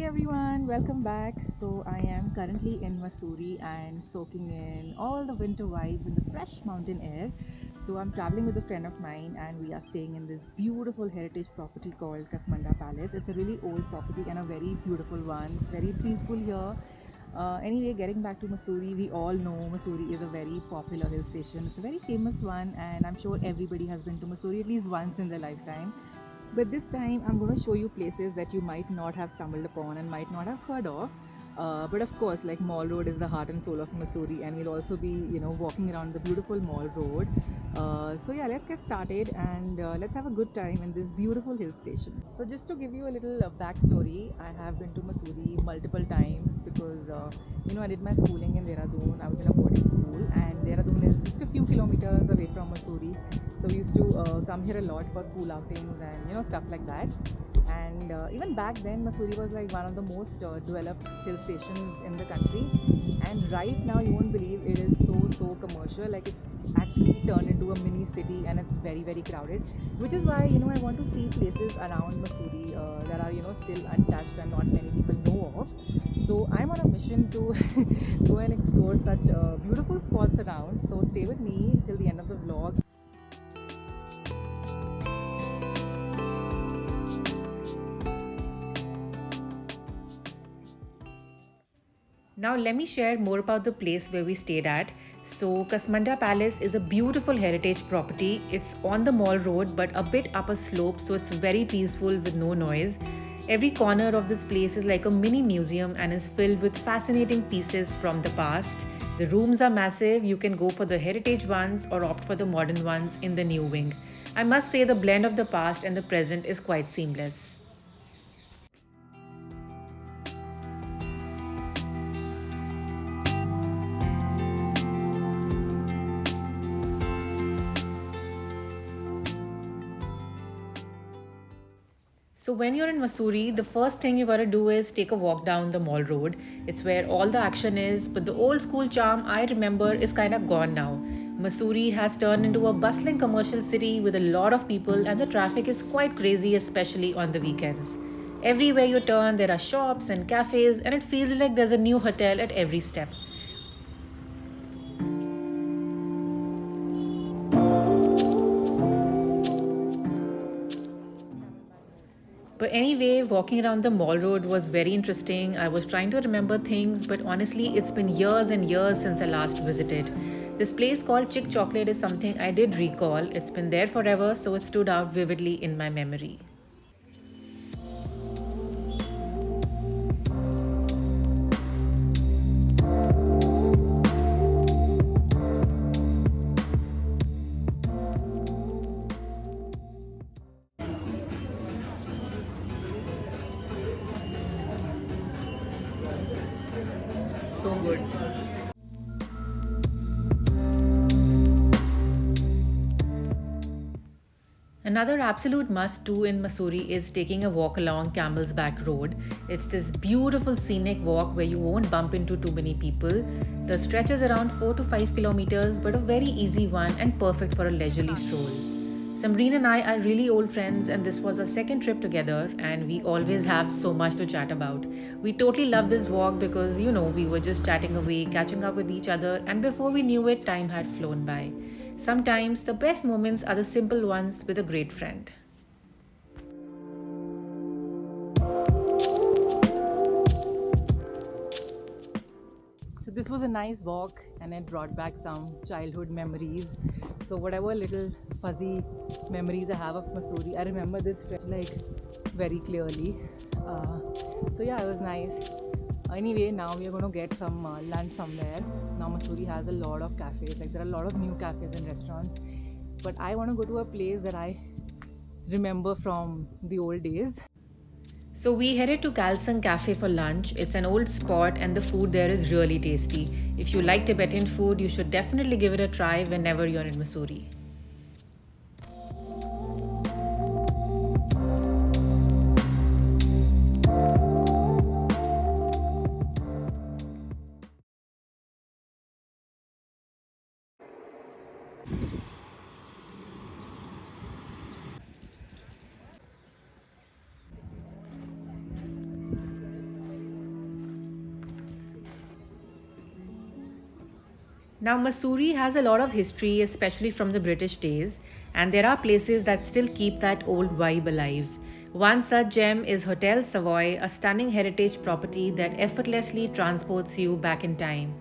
Hey everyone, welcome back. So I am currently in Mussoorie and soaking in all the winter vibes in the fresh mountain air. So I'm traveling with a friend of mine and we are staying in this beautiful heritage property called Kasmanda Palace. It's a really old property and a very beautiful one. It's very peaceful here. Anyway, getting back to Mussoorie, we all know Mussoorie is a very popular hill station. It's a very famous one, and I'm sure everybody has been to Mussoorie at least once in their lifetime. But this time, I'm going to show you places that you might not have stumbled upon and might not have heard of. But of course, like Mall Road is the heart and soul of Mussoorie, and we'll also be, walking around the beautiful Mall Road. So yeah, let's get started and let's have a good time in this beautiful hill station. So just to give you a little backstory, I have been to Mussoorie multiple times because I did my schooling in Dehradun. I was in a boarding school, and Dehradun is just a few kilometers away from Mussoorie. So we used to come here a lot for school outings and stuff like that. And even back then, Mussoorie was like one of the most developed hill stations in the country. And right now, you won't believe it is so commercial. Like it's actually turned into a mini city, and it's very crowded. Which is why I want to see places around Mussoorie that are still untouched and not many people know of. So I'm on a mission to go and explore such beautiful spots around. So stay with me till the end of the vlog. Now let me share more about the place where we stayed at. So Kasmanda Palace is a beautiful heritage property. It's on the Mall Road but a bit up a slope, so it's very peaceful with no noise. Every corner of this place is like a mini museum and is filled with fascinating pieces from the past. The rooms are massive. You can go for the heritage ones or opt for the modern ones in the new wing. I must say the blend of the past and the present is quite seamless. So when you're in Mussoorie, the first thing you gotta do is take a walk down the Mall Road. It's where all the action is, but the old school charm I remember is kind of gone now. Mussoorie has turned into a bustling commercial city with a lot of people, and the traffic is quite crazy, especially on the weekends. Everywhere you turn, there are shops and cafes, and it feels like there's a new hotel at every step. But anyway, walking around the mall road was very interesting. I was trying to remember things, but honestly, it's been years and years since I last visited. This place called Chick Chocolate is something I did recall. It's been there forever, so it stood out vividly in my memory. So good. Another absolute must do in Mussoorie is taking a walk along Camels Back Road. It's this beautiful scenic walk where you won't bump into too many people. The stretch is around 4 to 5 kilometers, but a very easy one and perfect for a leisurely stroll. Samreen and I are really old friends, and this was our second trip together, and we always have so much to chat about. We totally love this walk because, we were just chatting away, catching up with each other, and before we knew it, time had flown by. Sometimes the best moments are the simple ones with a great friend. So this was a nice walk and it brought back some childhood memories. So whatever little fuzzy memories I have of Mussoorie, I remember this stretch like very clearly. So yeah, it was nice. Anyway, now we are going to get some lunch somewhere. Now Mussoorie has a lot of cafes. Like there are a lot of new cafes and restaurants. But I want to go to a place that I remember from the old days. So we headed to Kalsang Cafe for lunch. It's an old spot and the food there is really tasty. If you like Tibetan food, you should definitely give it a try whenever you're in Mussoorie. Now, Mussoorie has a lot of history, especially from the British days, and there are places that still keep that old vibe alive. One such gem is Hotel Savoy, a stunning heritage property that effortlessly transports you back in time.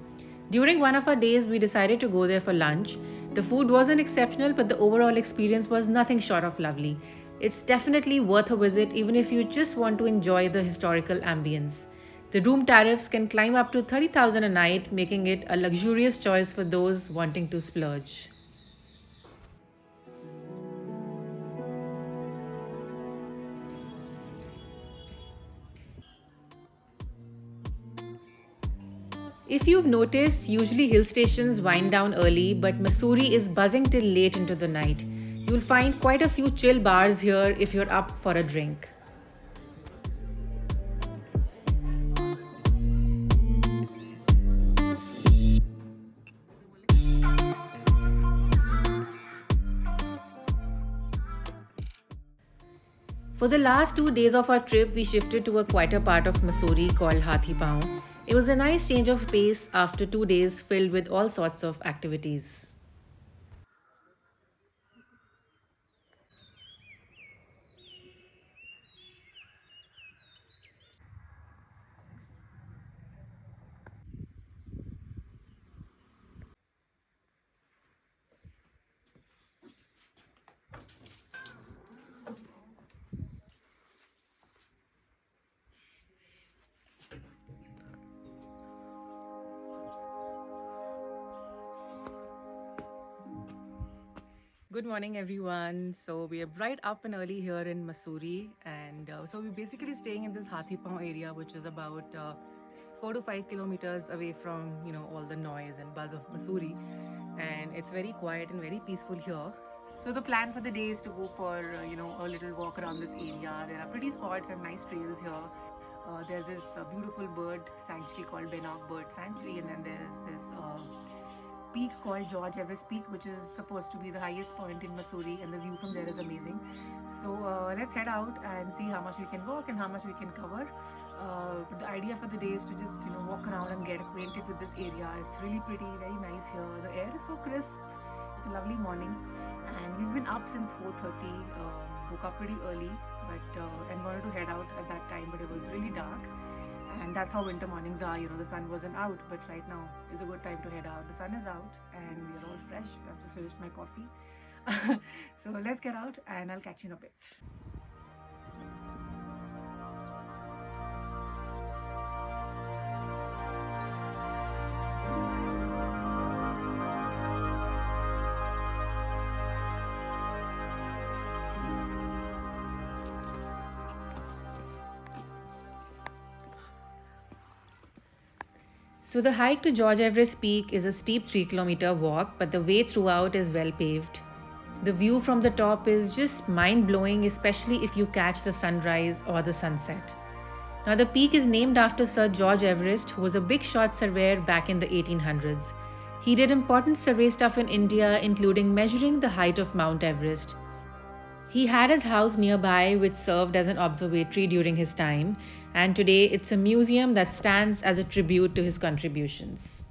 During one of our days, we decided to go there for lunch. The food wasn't exceptional, but the overall experience was nothing short of lovely. It's definitely worth a visit even if you just want to enjoy the historical ambience. The room tariffs can climb up to 30,000 a night, making it a luxurious choice for those wanting to splurge. If you've noticed, usually hill stations wind down early, but Mussoorie is buzzing till late into the night. You'll find quite a few chill bars here if you're up for a drink. For the last 2 days of our trip, we shifted to a quieter part of Mussoorie called Hathi Paon. It was a nice change of pace after 2 days filled with all sorts of activities. Good morning, everyone. So we are right up and early here in Mussoorie, and so we're basically staying in this Hathipao area, which is about 4 to 5 kilometers away from all the noise and buzz of Mussoorie, and it's very quiet and very peaceful here. So the plan for the day is to go for a little walk around this area. There are pretty spots and nice trails here. There's this beautiful bird sanctuary called Bennock Bird Sanctuary, and then there is this peak called George Everest Peak, which is supposed to be the highest point in Mussoorie, and the view from there is amazing. So let's head out and see how much we can walk and how much we can cover. But the idea for the day is to just walk around and get acquainted with this area. It's really pretty, very nice here. The air is so crisp. It's a lovely morning, and we've been up since 4:30. Woke up pretty early, but and wanted to head out at that time, but it was really dark, and that's how winter mornings are. The sun wasn't out, but right now is a good time to head out. The sun is out and we're all fresh. I've just finished my coffee. So let's get out and I'll catch you in a bit. So the hike to George Everest Peak is a steep 3 kilometer walk, but the way throughout is well paved. The view from the top is just mind blowing, especially if you catch the sunrise or the sunset. Now, the peak is named after Sir George Everest, who was a big shot surveyor back in the 1800s. He did important survey stuff in India, including measuring the height of Mount Everest. He had his house nearby, which served as an observatory during his time, and today it's a museum that stands as a tribute to his contributions.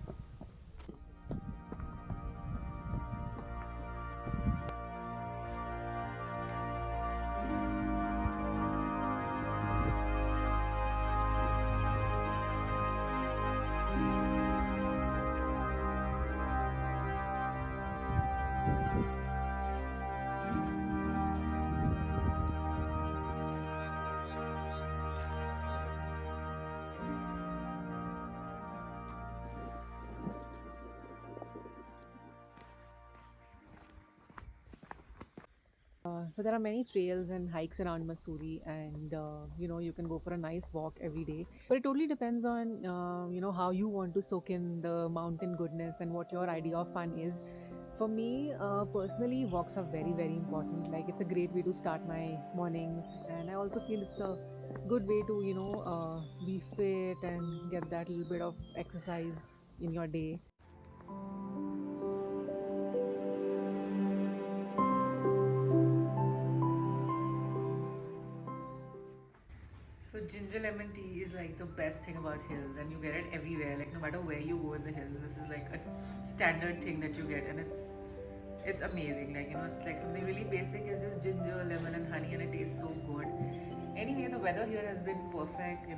So there are many trails and hikes around Mussoorie, and you can go for a nice walk every day. But it totally depends on how you want to soak in the mountain goodness and what your idea of fun is. For me, personally, walks are very very important. Like it's a great way to start my mornings, and I also feel it's a good way to be fit and get that little bit of exercise in your day. So ginger lemon tea is like the best thing about hills, and you get it everywhere. Like no matter where you go in the hills, this is like a standard thing that you get, and it's amazing. Like it's like something really basic. It's just ginger, lemon, and honey, and it tastes so good. Anyway, the weather here has been perfect.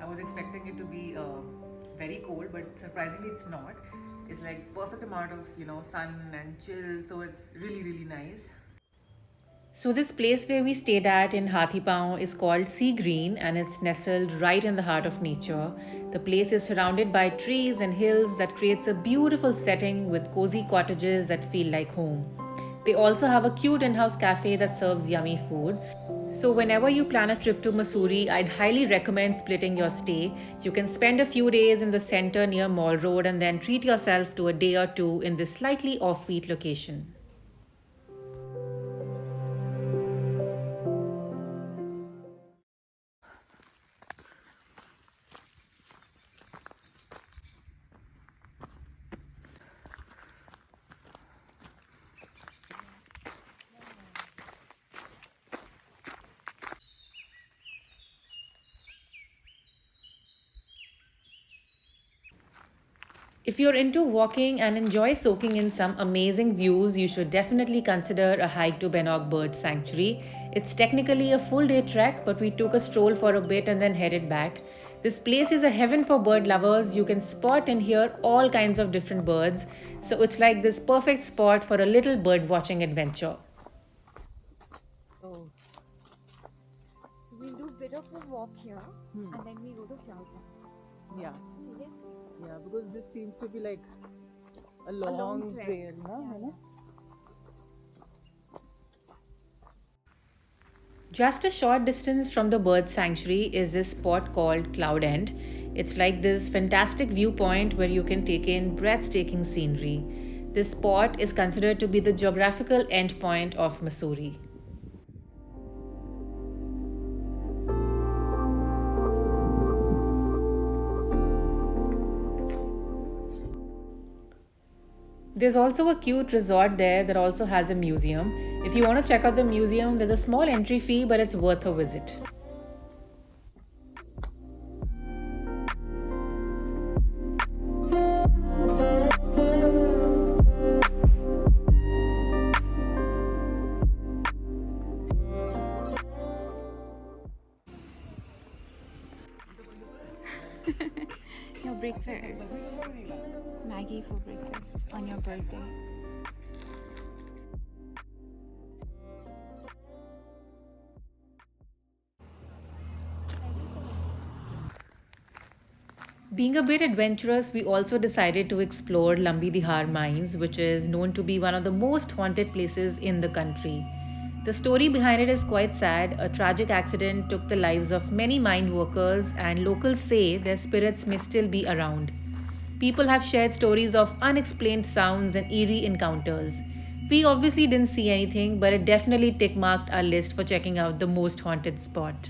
I was expecting it to be very cold, but surprisingly, it's not. It's like perfect amount of sun and chill, so it's really really nice. So, this place where we stayed at in Hathipao is called Sea Green and it's nestled right in the heart of nature. The place is surrounded by trees and hills that creates a beautiful setting with cozy cottages that feel like home. They also have a cute in house cafe that serves yummy food. So, whenever you plan a trip to Mussoorie, I'd highly recommend splitting your stay. You can spend a few days in the center near Mall Road and then treat yourself to a day or two in this slightly offbeat location. If you're into walking and enjoy soaking in some amazing views, you should definitely consider a hike to Benok Bird Sanctuary. It's technically a full day trek, but we took a stroll for a bit and then headed back. This place is a heaven for bird lovers. You can spot and hear all kinds of different birds, so it's like this perfect spot for a little bird watching adventure. Oh, We'll do a bit of a walk here and then we go to Clouds. yeah. Okay? Yeah, because this seems to be like a long long trek. trail, no? Yeah. है ना? Just a short distance from the bird sanctuary is this spot called Cloud End. It's like this fantastic viewpoint where you can take in breathtaking scenery. This spot is considered to be the geographical endpoint of Mussoorie. There's also a cute resort there that also has a museum. If you want to check out the museum, there's a small entry fee, but it's worth a visit. Your breakfast. Maggie for breakfast on your birthday. Being a bit adventurous, we also decided to explore Lambi mines, which is known to be one of the most haunted places in the country. The story behind it is quite sad. A tragic accident took the lives of many mine workers, and locals say their spirits may still be around. People have shared stories of unexplained sounds and eerie encounters. We obviously didn't see anything, but it definitely tick marked our list for checking out the most haunted spot.